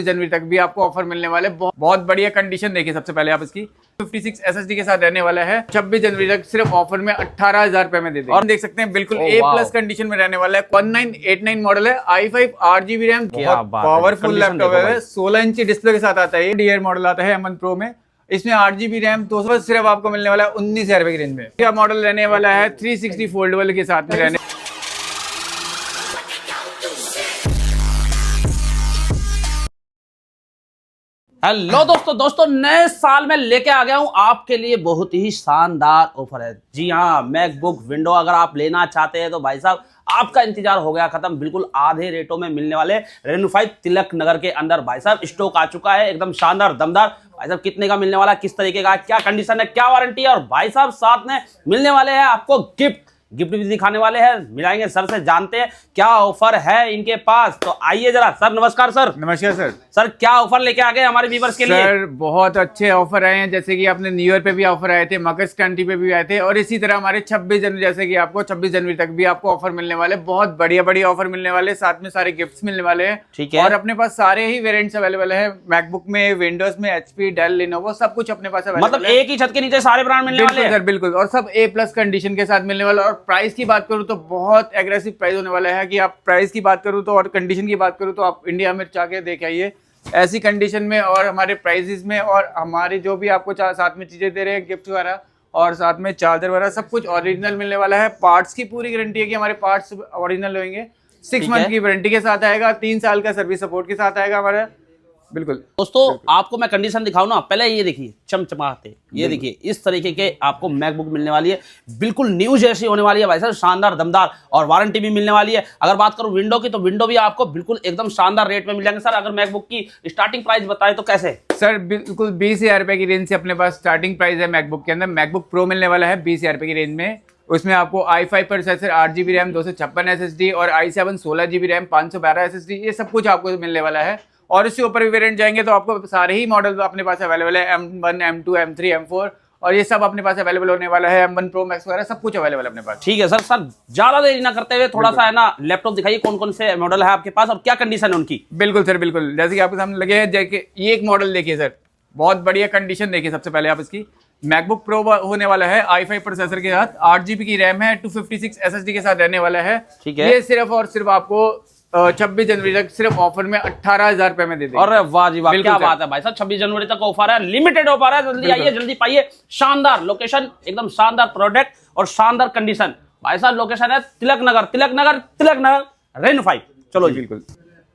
जनवरी तक भी आपको ऑफर मिलने वाले। बहुत बढ़िया कंडीशन देखिए। सबसे पहले आप इसकी 56 SSD के साथ रहने वाला है। 26 जनवरी तक सिर्फ ऑफर में 18,000 रुपए में दे देंगे। और देख सकते हैं बिल्कुल A+ कंडीशन में रहने वाला है। 1989 मॉडल है। i5 8GB RAM, powerful laptop है। 16 इंची डिस्प्ले के साथ आता है। ये मॉडल आता है M1 Pro में। इसमें 8GB रैम 200 सिर्फ आपको मिलने वाला है 19,000 रुपए की रेंज में। क्या मॉडल रहने वाला है 360 फोल्डेबल के साथ में रहने। हेलो दोस्तों नए साल में लेके आ गया हूं आपके लिए बहुत ही शानदार ऑफर है। जी हाँ, मैकबुक विंडो अगर आप लेना चाहते हैं तो भाई साहब आपका इंतजार हो गया खत्म। बिल्कुल आधे रेटों में मिलने वाले रेनो 5 तिलक नगर के अंदर भाई साहब स्टॉक आ चुका है। एकदम शानदार दमदार। भाई साहब कितने का मिलने वाला, किस तरीके का, क्या कंडीशन है, क्या वारंटी है, और भाई साहब साथ में मिलने वाले हैं आपको गिफ्ट भी दिखाने वाले हैं। मिलाएंगे सर से, जानते हैं क्या ऑफर है इनके पास। तो आइए जरा। सर नमस्कार। सर नमस्कार सर। सर क्या ऑफर लेके आ गए हमारे व्यूअर्स के लिए? सर बहुत अच्छे ऑफर आए हैं। जैसे कि आपने न्यू ईयर पे भी ऑफर आए थे, मकर संक्रांति पे भी आए थे, और इसी तरह हमारे 26 जनवरी, जैसे कि आपको 26 जनवरी तक भी आपको ऑफर मिलने वाले। बहुत बढ़िया ऑफर मिलने वाले, साथ में सारे गिफ्ट्स मिलने वाले हैं। ठीक है। और अपने पास सारे ही वेरिएंट्स अवेलेबल है। मैकबुक में, विंडोज में, HP, डेल, लिनोवो सब कुछ अपने पास अवेलेबल है। मतलब एक ही छत के नीचे सारे ब्रांड मिलने वाले हैं? सर बिल्कुल। और सब A+ कंडीशन के साथ मिलने वाला। और प्राइस की बात करूं तो बहुत एग्रेसिव प्राइस होने वाला है। कि आप प्राइस की बात करूं तो, और कंडीशन की बात करूं तो आप इंडिया में जाके देख आइए ऐसी कंडीशन में, और हमारे प्राइसेस में, और हमारे जो भी आपको साथ में चीजें दे रहे हैं गिफ्ट वगैरह, और साथ में चार्जर वगैरह सब कुछ ओरिजिनल मिलने वाला है। पार्ट्स की पूरी गारंटी है कि हमारे पार्ट्स ओरिजिनल होंगे। 6 मंथ की वारंटी के साथ आएगा। 3 साल का सर्विस सपोर्ट के साथ आएगा हमारा। बिल्कुल दोस्तों आपको मैं कंडीशन दिखाऊं ना, पहले ये देखिए चमचमाते, ये देखिए इस तरीके के आपको मैकबुक मिलने वाली है। बिल्कुल न्यू जैसी होने वाली है भाई साहब, शानदार दमदार, और वारंटी भी मिलने वाली है। अगर बात करूं विंडो की, तो विंडो भी आपको बिल्कुल एकदम शानदार रेट में मिल जाएंगे। सर अगर मैकबुक की स्टार्टिंग प्राइस बताएं तो कैसे? सर बिल्कुल 20,000 रुपए की रेंज से अपने पास स्टार्टिंग प्राइस है मैकबुक के अंदर। मैकबुक प्रो मिलने वाला है 20,000 रुपए की रेंज में। उसमें आपको i5 processor, 8GB RAM, 256 SSD, और i7 16GB रैम, 512 SSD, ये सब कुछ आपको मिलने वाला है। और इससे ऊपर भी वेरिएंट जाएंगे तो आपको सारे ही मॉडल अपने पास अवेलेबल है। M1, M2, M3, M4, और ये सब अपने पास अवेलेबल होने वाला है। M1 Pro Max वगैरह सब कुछ अवेलेबल है अपने पास। ठीक है सर। सर ज्यादा देरी ना करते हुए थोड़ा सा है ना लैपटॉप दिखाइए, कौन कौन से मॉडल है आपके पास और क्या कंडीशन है उनकी? बिल्कुल सर बिल्कुल। जैसे कि आपके सामने लगे हैं, देखिए ये एक मॉडल देखिए सर, बहुत बढ़िया कंडीशन देखिए। सबसे पहले आप इसकी मैकबुक प्रो होने वाला है। i5 प्रोसेसर के साथ, 8GB की रैम है, 256 SSD के साथ रहने वाला है। ठीक है। ये सिर्फ और सिर्फ आपको 26 जनवरी तक सिर्फ ऑफर में 18,000 रुपए में दे देंगे। अरे वाह जी वाह, क्या बात है भाई साहब। 26 जनवरी तक ऑफर है, लिमिटेड ऑफर है। जल्दी आइए, जल्दी पाइए। शानदार लोकेशन, एकदम शानदार प्रोडक्ट और शानदार कंडीशन। भाई साहब लोकेशन है तिलक नगर रेनो 5। चलो जी। बिल्कुल।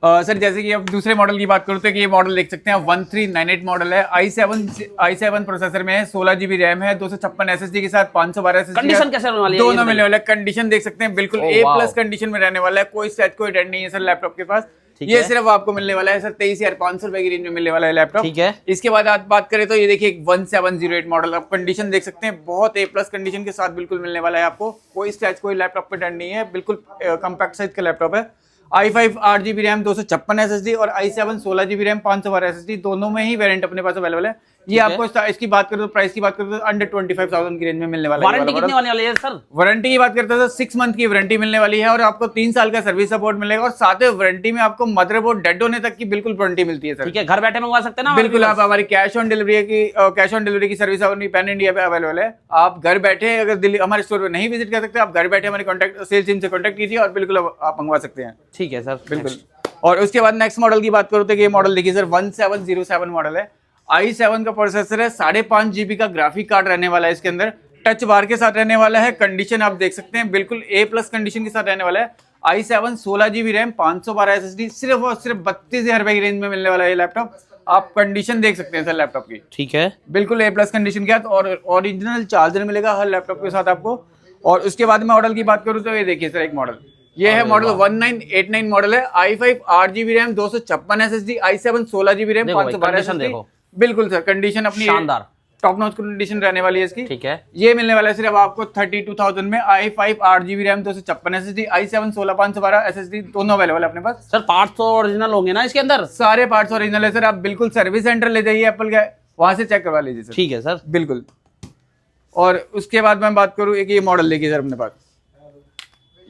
सर जैसे कि अब दूसरे मॉडल की बात करूँ तो ये मॉडल देख सकते हैं, 1398 मॉडल है। i7 प्रोसेसर में है, 16GB रैम है, 256 SSD के साथ, 512 SSD। कंडीशन कैसे होने वाली है? दोनों मिलने वाला है। कंडीशन देख सकते हैं बिल्कुल A+ कंडीशन में रहने वाला है। कोई स्क्रैच, कोई डेंट नहीं है सर लैपटॉप के पास। ये सिर्फ आपको मिलने वाला है सर 23,500 रुपए की रेंज में मिलने वाला है लैपटॉप। ठीक है। इसके बाद आप बात करें तो ये देखिए 1708 मॉडल। आप कंडीशन देख सकते हैं, बहुत A+ कंडीशन के साथ बिल्कुल मिलने वाला है आपको। कोई स्क्रैच, कोई लैपटॉप पे डेंट नहीं है। बिल्कुल कॉम्पैक्ट साइज का लैपटॉप है। i5 8GB रैम, 256 SSD, और i7 16GB रैम, 512 SSD, दोनों में ही वेरिएंट अपने पास अवेलेबल है। ये आपको इसकी बात करें तो, प्राइस की बात करें तो अंडर 25,000 की रेंज में मिलने वाला है। वारंटी कितनी वाली है सर? वारंटी की बात करते हैं तो 6 मंथ की वारंटी मिलने वाली है, और आपको 3 साल का सर्विस सपोर्ट मिलेगा, और साथ ही वारंटी में आपको मदरबोर्ड डेड होने तक की बिल्कुल वारंटी मिलती है सर। ठीक है, घर बैठे मंगवा सकते हैं ना? बिल्कुल। आप हमारी कैश ऑन डिलीवरी की सर्विस अपनी पैन इंडिया पे अवेलेबल है। आप घर बैठे, अगर दिल्ली हमारे स्टोर पे नहीं विजिट कर सकते, आप घर बैठे हमारे कॉन्टैक्ट सेल्स टीम से कॉन्टैक्ट कीजिए और बिल्कुल आप मंगवा सकते हैं। ठीक है सर, बिल्कुल। और उसके बाद नेक्स्ट मॉडल की बात करूँ तो ये मॉडल देखिए सर, 1707 मॉडल है। i7 का प्रोसेसर है, 5.5GB का ग्राफिक कार्ड रहने वाला है इसके अंदर, टच बार के साथ रहने वाला है। कंडीशन आप देख सकते हैं बिल्कुल A+ कंडीशन के साथ रहने वाला है। i7 16GB रैम, 512 SSD, सिर्फ और सिर्फ 32,000 रुपए की रेंज में मिलने वाला है ये लैपटॉप। आप कंडीशन देख सकते हैं सर लैपटॉप की। ठीक है। बिल्कुल A+ कंडीशन के साथ, और ओरिजिनल चार्जर मिलेगा हर लैपटॉप के साथ आपको। और उसके बाद मॉडल की बात करूँ तो ये देखिए सर एक मॉडल, ये है मॉडल 1989 मॉडल है। i5 8GB RAM, 256 SSD, i7 16GB RAM, 512 SSD। बिल्कुल सर, कंडीशन अपनी शानदार टॉप नॉच कंडीशन रहने वाली है इसकी। ठीक है। ये मिलने वाला है सिर्फ आपको 32,000 में। i5 8GB RAM, 256 SSD, i7 16 512 SSD, दोनों अवेलेबल है अपने पास। सर पार्ट्स तो ओरिजिनल होंगे ना इसके अंदर? सारे पार्ट्स ओरिजिनल है सर। आप बिल्कुल सर्विस सेंटर ले जाइए एप्पल का, वहां से चेक करवा लीजिए सर। ठीक है सर, बिल्कुल। और उसके बाद मैं बात करूँ, एक ये मॉडल देखिए सर अपने पास,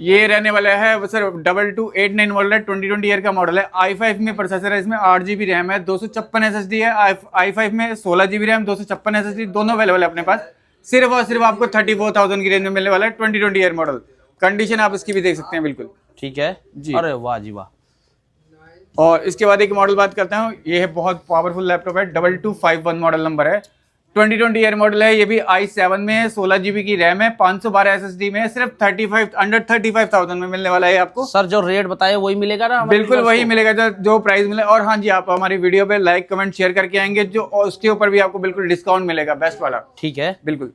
ये रहने वाला है सर 2289 मॉडल है, 2020 ईयर का मॉडल है। i5 में प्रोसेसर है, इसमें 8GB रैम है, 256 SSD है। i5 में 16GB रैम, 256 SSD दोनों अवेलेबल है अपने पास। सिर्फ और सिर्फ आपको 34,000 की रेंज में मिलने वाला है, 2020 ईयर मॉडल। कंडीशन आप इसकी भी देख सकते हैं बिल्कुल। ठीक है जी। अरे वाह जी वाह। और इसके बाद एक मॉडल बात करता हूँ, ये है बहुत पावरफुल लैपटॉप है, 2251 मॉडल नंबर है, 2020 ईयर मॉडल है। ये भी i7 में है, 16GB की रैम है, 512 SSD में है। सिर्फ 35,000 में मिलने वाला है आपको। सर जो रेट बताए वही मिलेगा ना? बिल्कुल वही मिलेगा जो प्राइस मिले। और हाँ जी, आप हमारी वीडियो पे लाइक कमेंट शेयर करके आएंगे जो, और उसके ऊपर भी आपको बिल्कुल डिस्काउंट मिलेगा, बेस्ट वाला। ठीक है बिल्कुल।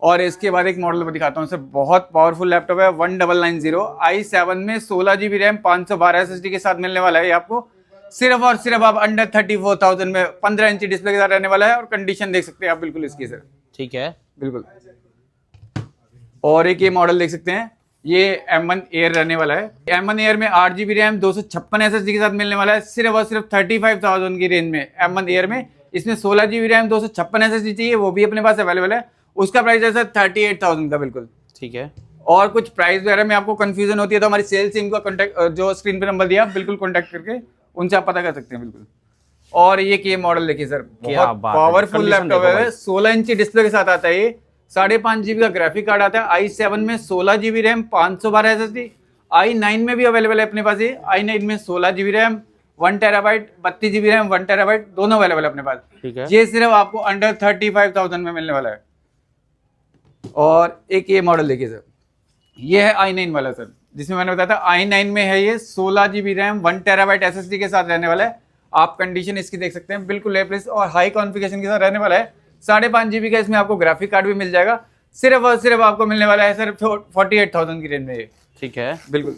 और इसके बाद एक मॉडल दिखाता हूँ सर, बहुत पावरफुल लैपटॉप है, 1990 i7 में 16GB रैम, 512 SSD के साथ मिलने वाला है आपको। सिर्फ और सिर्फ आप अंडर 34,000 में 15 इंची डिस्प्ले के साथ रहने वाला है। और कंडीशन देख सकते हैं आप बिल्कुल इसकी सर। ठीक है बिल्कुल। और एक ये मॉडल देख सकते हैं, ये M1 Air रहने वाला है। M1 Air में 8GB रैम, 256 SSD के साथ मिलने वाला है। सिर्फ और सिर्फ 35,000 की रेंज में M1 Air में। इसमें 16GB रैम, 256 SSD चाहिए, वो भी अपने पास अवेलेबल है। उसका प्राइस है सर 38,000 का बिल्कुल। ठीक है। और कुछ प्राइस वगैरह में आपको कंफ्यूजन होती है तो हमारी सेल्स टीम का कॉन्टैक्ट, जो स्क्रीन पे नंबर दिया, बिल्कुल कॉन्टैक्ट करके उनसे आप पता कर सकते हैं बिल्कुल। और ये मॉडल देखिए सर, बहुत पावरफुल लैपटॉप है, 16 इंची डिस्प्ले के साथ आता है ये। 5.5 GB का ग्राफिक कार्ड आता है। i7 में 16GB रैम, 512 SSD। i9 में भी अवेलेबल है अपने पास ये। i9 में 16GB RAM, 1 TB, 32GB RAM, 1 TB दोनों अवेलेबल है अपने पास। ठीक है। ये सिर्फ आपको अंडर 35,000 में मिलने वाला है। और एक ये मॉडल देखिए सर, ये है i9 वाला सर, जिसमें मैंने बताया था i9 में है ये 16GB रैम, 1 TB SSD के साथ रहने वाला है। आप कंडीशन इसकी देख सकते हैं, बिल्कुल ए+ और हाई कॉन्फ़िगरेशन के साथ रहने वाला है। 5.5 GB का इसमें आपको ग्राफिक कार्ड भी मिल जाएगा। सिर्फ और सिर्फ आपको मिलने वाला है सर 48,000 की रेंज में ये। ठीक है बिल्कुल।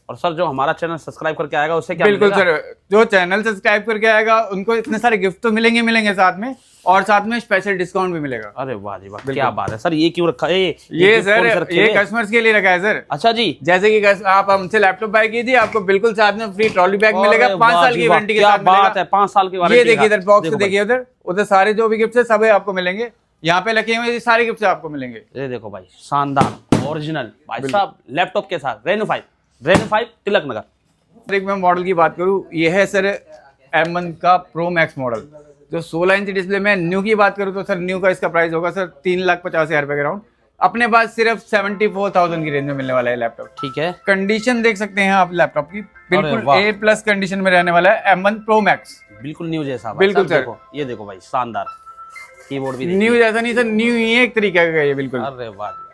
और सर जो हमारा चैनल सब्सक्राइब करके आएगा उससे क्या बिल्कुल मिलेगा? सर, जो चैनल सब्सक्राइब करके आएगा उनको इतने सारे गिफ्ट तो मिलेंगे साथ में, और साथ में स्पेशल डिस्काउंट भी मिलेगा। अरे वाह जी वाह, क्या बात है सर। ये क्यों रखा है? ये सर ये कस्टमर्स के लिए रखा है सर। अच्छा जी। जैसे कि आप हमसे लैपटॉप बाय कीजिए, आपको बिल्कुल साथ में फ्री ट्रॉली बैग मिलेगा, 5 साल की वारंटी के साथ मिलेगा। बात है, 5 साल की वारंटी। ये देखिए इधर बॉक्स देखिए, उधर सारे जो भी गिफ्ट है सब आपको मिलेंगे। यहाँ पे लगे हुए सारे गिफ्ट आपको मिलेंगे। ये देखो भाई, शानदार ओरिजिनल भाई साहब लैपटॉप के साथ रेनो 5 तिलक नगर। एक मैं मॉडल की बात करूँ, ये है सर M1 का प्रो मैक्स मॉडल, जो 16 इंच डिस्प्ले में। न्यू की बात करूँ तो सर न्यू का इसका प्राइस होगा सर 3,50,000 रुपए के राउंड। अपने पास सिर्फ 74,000 की रेंज में मिलने वाला है लैपटॉप। ठीक है। कंडीशन देख सकते हैं आप लैपटॉप की, बिल्कुल A+ कंडीशन में रहने वाला है M1 प्रो मैक्स, बिल्कुल न्यू जैसा। बिल्कुल सर। ये देखो भाई, शानदार कीबोर्ड भी। न्यू जैसा नहीं सर, न्यू ही है एक तरीके का ये बिल्कुल। अरे वाह।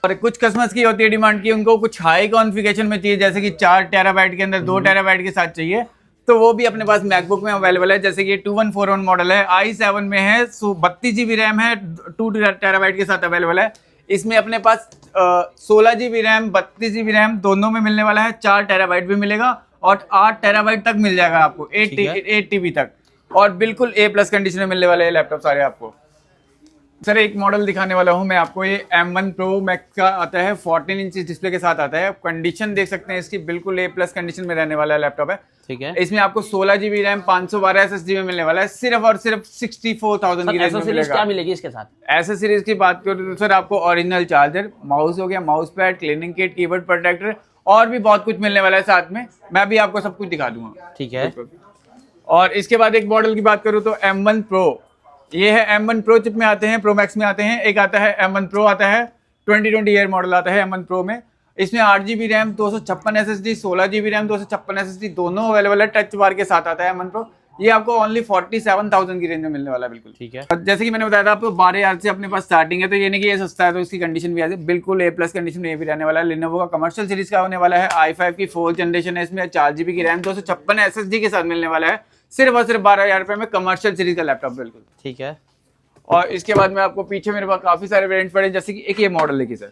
और कुछ कस्टमर्स की होती है डिमांड की, उनको कुछ हाई कॉन्फ़िगरेशन में चाहिए, जैसे कि 4 TB के अंदर 2 TB के साथ चाहिए, तो वो भी अपने पास मैकबुक में अवेलेबल है। जैसे कि 2141 मॉडल है, i7 में है, 32GB रैम है, 2 TB के साथ अवेलेबल है। इसमें अपने पास 16GB रैम, 32GB रैम दोनों में मिलने वाला है। 4 TB भी मिलेगा और 8 TB तक मिल जाएगा आपको, 8 TB तक। और बिल्कुल A+ कंडीशन में मिलने वाले हैं लैपटॉप सारे आपको। सर एक मॉडल दिखाने वाला हूं मैं आपको, ये M1 प्रो मैक्स का आता है, 14 इंच डिस्प्ले के साथ आता है। कंडीशन देख सकते हैं इसकी, बिल्कुल A+ कंडीशन में रहने वाला लैपटॉप है। ठीक है। इसमें आपको 16GB रैम, 512 SSD में मिलने वाला है। सिर्फ और सिर्फ 64,000 की रेंज में मिलेगा। क्या मिलेगी इसके साथ? एसेसरीज की बात करूँ तो सर आपको ओरिजिनल चार्जर, माउस हो गया, mouse pad, cleaning kit, keyboard protector और भी बहुत कुछ मिलने वाला है साथ में। मैं भी आपको सब कुछ दिखा दूंगा। ठीक है। और इसके बाद एक मॉडल की बात करूँ तो M1 प्रो, ये है M1 प्रो चिप में आते हैं, प्रो मैक्स में आते हैं। एक आता है M1 प्रो आता है, 2020 ईयर मॉडल आता है M1 प्रो में। इसमें 8GB RAM, 256 SSD, 16GB RAM, 256 SSD दोनों अवेलेबल है। टच बार के साथ आता है M1 प्रो। ये आपको ओनली 47,000 की रेंज में मिलने वाला है बिल्कुल। ठीक है। जैसे कि मैंने बताया था आपको 12,000 से अपने पास स्टार्टिंग है, तो ये नहीं कि ये सस्ता है तो इसकी कंडीशन भी आ जाए, बिल्कुल A+ कंडीशन में ये भी रहने वाला है। Lenovo का कमर्शियल सीरीज का होने वाला है, i5 की 4th जनरेशन है, इसमें 4GB की रैम, 256 SSD के साथ मिलने वाला है। सिर्फ और सिर्फ 12,000 रुपए में कमर्शियल सीरीज का लैपटॉप बिल्कुल। ठीक है। और इसके बाद में आपको पीछे मेरे पास काफी सारे वेरिएंट पड़े, जैसे कि एक ये मॉडल देखिए सर,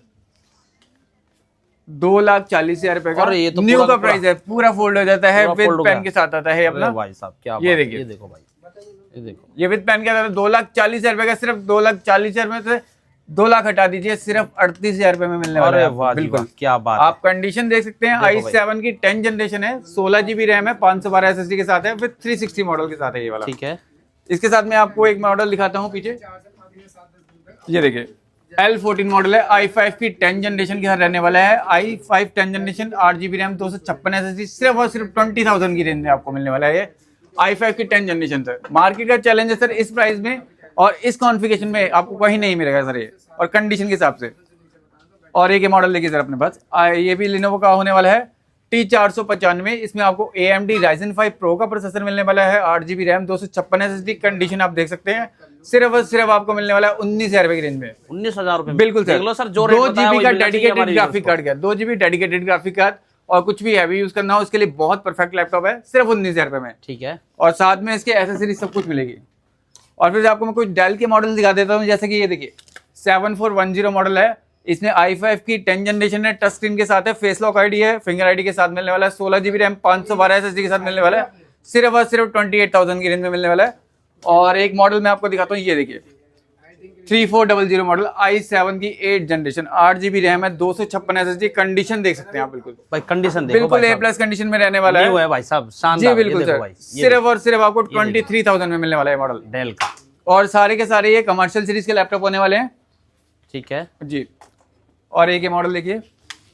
2,40,000 रुपए का तो न्यू का प्राइस है, पूरा फोल्ड हो जाता है, विद पेन के साथ आता है अपना। भाई साहब क्या ये देखिए, ये देखो भाई, ये देखो, ये विद पेन के आता है। 2,40,000 रुपए का, सिर्फ 2,40,000 में से 2 लाख हटा दीजिए, सिर्फ 38,000 रुपए में मिलने वाला है बिल्कुल। क्या बात। आप कंडीशन देख सकते हैं, i7 की 10th जनरेशन है, 16GB रैम है, 512 SSD के साथ है, विद 360 मॉडल के साथ है ये वाला। ठीक है। इसके साथ में आपको एक मॉडल दिखाता हूँ पीछे, ये देखिए, L14 मॉडल है, i5 की 10 जनरेशन के साथ रहने वाला है। i5 10 generation 8 GB RAM 256 SSD सिर्फ और सिर्फ 20,000 की रेंज में आपको मिलने वाला है ये i5 की 10 जनरेशन सर। मार्केट का चैलेंज है सर, इस प्राइस में और इस कॉन्फ़िगरेशन में आपको कहीं नहीं मिलेगा सर ये, और कंडीशन के हिसाब से। और एक ये मॉडल देखिए सर अपने पास, ये भी Lenovo का होने वाला है T495। इसमें आपको AMD Ryzen 5 Pro का प्रोसेसर मिलने वाला है, 8 GB रैम 256 SSD। कंडीशन आप देख सकते हैं, सिर्फ और सिर्फ आपको मिलने वाला है 19,000 रुपए की रेंज में। 19,000 रुपए? बिल्कुल सर। देख लो सर, जो रेट 2 बताया GB वही का मिलना चाहिए डेडिकेटेड हमारे ग्राफिक users कार्ड का, 2 GB डेडिकेटेड ग्राफिक कार्ड, और कुछ भी हैवी यूज करना हो उसके लिए बहुत परफेक्ट लैपटॉप है, सिर्फ 19,000 रुपए में। ठीक है। और साथ में इसके एसेसरीज सब कुछ मिलेगी। और फिर आपको मैं कुछ डेल के मॉडल दिखा देता हूँ, जैसे कि ये देखिए 7410 मॉडल है। इसमें i5 की 10 जनरेशन है, टच स्क्रीन के साथ है, फेस लॉक आईडी है, फिंगर आईडी के साथ मिलने वाला है, 16 GB रैम 512 SSD के साथ मिलने वाला है, सिर्फ और सिर्फ 28,000 की रेंज में मिलने वाला है। और एक मॉडल मैं आपको दिखाता हूँ, ये देखिए 3400 मॉडल i7 की 8 जनरेशन 8 GB रैम है, 256 SSD। कंडीशन देख सकते हैं आप, बिल्कुल भाई कंडीशन देखो, बिल्कुल A+ कंडीशन में रहने वाला है भाई साहब, शानदार। जी बिल्कुल सर, सिर्फ और सिर्फ आपको 23,000 में मिलने वाला है मॉडल डेल का। और सारे के सारे ये कमर्शियल सीरीज के लैपटॉप होने वाले हैं। ठीक है जी। और एक ये मॉडल देखिए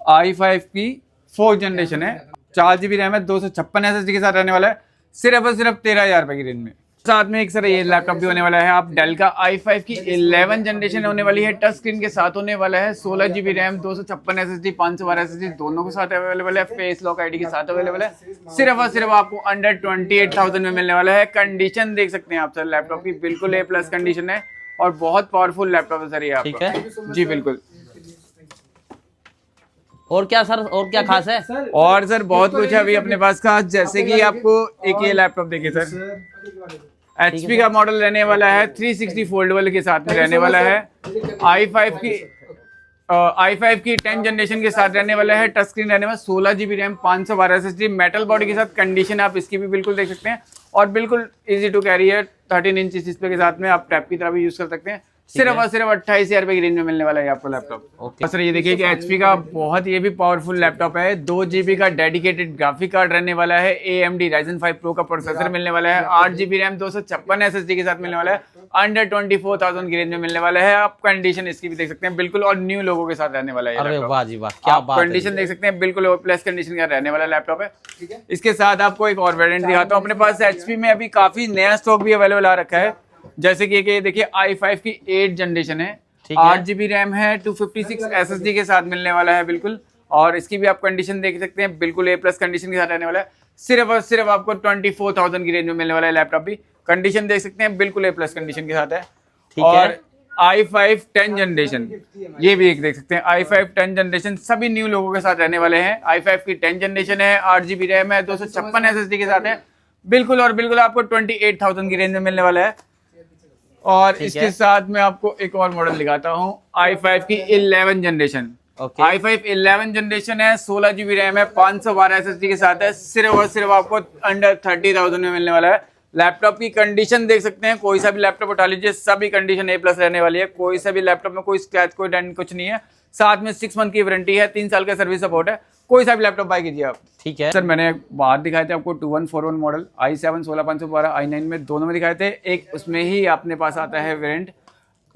i5 की 4th जनरेशन है, 4 GB रैम है, 256 SSD के साथ रहने वाला है, सिर्फ और सिर्फ 13,000 रुपए की रेंज में। साथ में एक सर ये लैपटॉप भी होने वाला है, आप डेल का i5 की 11 जनरेशन होने वाली है, टच स्क्रीन के साथ होने वाला है, 16 GB रैम 256 SSD 512 SSD दोनों के साथ अवेलेबल है, फेस लॉक आईडी के साथ अवेलेबल है, सिर्फ और सिर्फ आपको अंडर 28,000 में मिलने वाला है। कंडीशन देख सकते हैं आप सर लैपटॉप की, बिल्कुल A+ कंडीशन है और बहुत पावरफुल लैपटॉप है सर ये आपका। ठीक है जी बिल्कुल। और क्या सर, और क्या खास है? और सर बहुत कुछ है अभी अपने पास का, जैसे कि आपको एक ये लैपटॉप देखिए सर, HP का मॉडल रहने वाला है, 360 फोल्डेबल के साथ में रहने वाला है, i5 की 10 जनरेशन के साथ रहने वाला है, टच स्क्रीन रहने वाला, 16 GB RAM 512 SSD, metal body के साथ। कंडीशन आप इसकी भी बिल्कुल देख सकते हैं और बिल्कुल इजी टू कैरी है, 13 इंच डिस्प्ले के साथ में आप टैब की तरह भी यूज कर सकते हैं। सिर्फ और सिर्फ 28,000 रुपए की रेंज में मिलने वाला है आपको लैपटॉप। सर ये देखिए कि HP का बहुत ये भी पावरफुल लैपटॉप है, 2 GB का डेडिकेटेड ग्राफिक कार्ड रहने वाला है, AMD Ryzen 5 Pro का प्रोसेसर मिलने वाला है, 8 GB रैम 256 SSD के साथ मिलने वाला है, अंडर 24,000 की रेंज में मिलने वाला है। आप कंडीशन इसकी भी देख सकते हैं, बिल्कुल और न्यू लोगों के साथ रहने वाला है। अरे वाह जी वाह, क्या बात है। कंडीशन देख सकते हैं, बिल्कुल A+ कंडीशन का रहने वाला लैपटॉप है। इसके साथ आपको एक और वेरिएंट दिखाता हूँ, अपने पास HP में अभी काफी नया स्टॉक भी अवेलेबल आ रखा है, जैसे कि ये देखिए i5 की 8 जनरेशन है, 8 GB रैम है, 256 SSD के साथ मिलने वाला है बिल्कुल। और इसकी भी आप कंडीशन देख सकते हैं, बिल्कुल A+ कंडीशन के साथ रहने वाला है, सिर्फ और सिर्फ आपको 24,000 की रेंज में मिलने वाला है लैपटॉप भी। कंडीशन देख सकते हैं, बिल्कुल A+ कंडीशन के साथ है। और i5 10 जनरेशन ये भी एक देख सकते हैं, i5 10 जनरेशन सभी न्यू लोगों के साथ रहने वाले हैं। i5 की 10 जनरेशन है, 8 GB रैम है, 256 SSD के साथ है बिल्कुल, और बिल्कुल आपको 28,000 की रेंज में मिलने वाला है। और इसके साथ में आपको एक और मॉडल दिखाता हूँ, i5 की 11 जनरेशन। i5 11 जनरेशन है, 16 GB रैम है, 512 SSD के साथ है, सिर्फ और सिर्फ आपको अंडर 30,000 में मिलने वाला है। लैपटॉप की कंडीशन देख सकते हैं, कोई सा भी लैपटॉप उठा लीजिए, सभी कंडीशन A+ रहने वाली है, कोई सा भी लैपटॉप में कोई स्क्रैच कोई डेंट कुछ नहीं है। साथ में 6 मंथ की वारंटी है, 3 साल का सर्विस सपोर्ट है, कोई सा भी लैपटॉप बाय कीजिए आप। ठीक है सर मैंने बाहर दिखाए थे आपको 2141 मॉडल, i7 16512 i9 में दोनों में दिखाए थे, एक उसमें ही अपने पास आता है वेरिएंट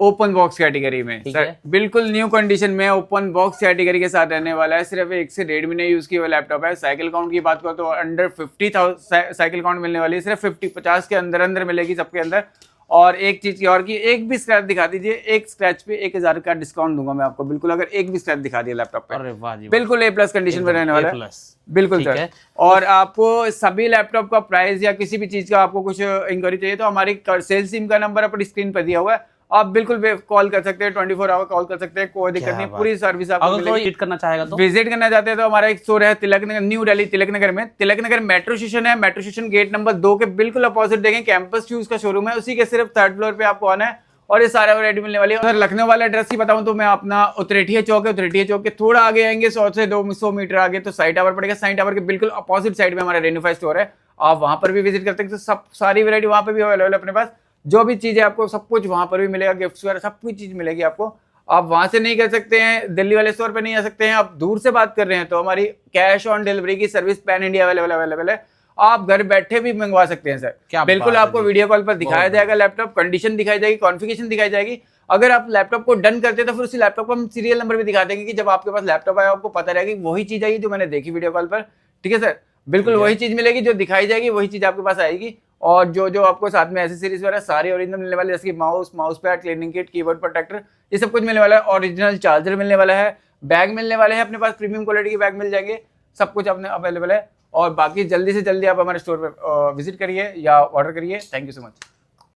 ओपन बॉक्स कैटेगरी में। सर बिल्कुल न्यू कंडीशन में ओपन बॉक्स कैटेगरी के साथ रहने वाला है, सिर्फ 1 से 1.5 महीने यूज किया हुआ लैपटॉप है। साइकिल काउंट की बात करो तो अंडर 50,000 साइकिल काउंट मिलने वाली है, सिर्फ 50 के अंदर अंदर मिलेगी सबके अंदर। और एक चीज की और की, एक भी स्क्रैच दिखा दीजिए, एक स्क्रैच पे 1,000 का डिस्काउंट दूंगा मैं आपको, बिल्कुल अगर एक भी स्क्रैच दिखा दिया लैपटॉप पे। अरे वाह जी, बिल्कुल A+ कंडीशन में रहने वाला है, बिल्कुल सर। और आपको सभी लैपटॉप का प्राइस या किसी भी चीज का आपको कुछ इंक्वायरी चाहिए तो हमारी सेल्स टीम का नंबर अपनी स्क्रीन पर दिया हुआ है, आप बिल्कुल कॉल कर सकते हैं, 24 आवर कॉल कर सकते हैं, कोई दिक्कत नहीं, पूरी सर्विस आपको अगर कोई विजिट करना चाहेगा तो विजिट करना चाहते हैं तो हमारा एक स्टोर है तिलक नगर, न्यू दिल्ली तिलक नगर में। तिलक नगर मेट्रो स्टेशन है, मेट्रो स्टेशन गेट नंबर 2 के बिल्कुल अपोजिट देखें कैंपस शूज का शोरूम है, उसी के सिर्फ 3rd फ्लोर पे आपको आना है और ये सारा वैरायटी मिलने वाली है। अगर लखनऊ वाला एड्रेस की बताऊं तो मैं अपना उतरेठिया चौक है, उतरेठिया चौक के थोड़ा आगे आएंगे 100 से 200 मीटर आगे तो साई टावर पड़ेगा, साई टावर के बिल्कुल अपोजिट साइड में हमारा रेनोफाई स्टोर है, आप वहां पर भी विजिट करते हैं। तो सब सारी वैरायटी वहां पर भी अवेलेबल है अपने पास, जो भी चीजें आपको सब कुछ वहां पर भी मिलेगा, गिफ्ट्स वगैरह सब कुछ चीज मिलेगी आपको। आप वहां से नहीं कर सकते हैं, दिल्ली वाले स्टोर पे नहीं आ सकते हैं, आप दूर से बात कर रहे हैं तो हमारी कैश ऑन डिलीवरी की सर्विस पैन इंडिया अवेलेबल है, आप घर बैठे भी मंगवा सकते हैं सर। बिल्कुल आपको वीडियो कॉल पर दिखाया जाएगा लैपटॉप, कंडीशन दिखाई जाएगी, कॉन्फ़िगरेशन दिखाई जाएगी, अगर आप लैपटॉप को डन करते तो फिर उसी लैपटॉप को हम सीरियल नंबर भी दिखा देंगे कि जब आपके पास लैपटॉप आया आपको पता रहेगा कि वही चीज़ आई जो मैंने देखी वीडियो कॉल पर। ठीक है सर, बिल्कुल वही चीज़ मिलेगी जो दिखाई जाएगी, वही चीज़ आपके पास आएगी। और जो जो आपको साथ में एसेसरीज वगैरह सारे ओरिजिनल मिलने वाले, जैसे कि mouse pad, cleaning kit, keyboard protector, ये सब कुछ मिलने वाला है। ओरिजिनल चार्जर मिलने वाला है, बैग मिलने वाले हैं अपने पास, प्रीमियम क्वालिटी के बैग मिल जाएंगे, सब कुछ अपने अवेलेबल है। और बाकी जल्दी से जल्दी आप हमारे स्टोर पर विजिट करिए या ऑर्डर करिए। Thank you so much.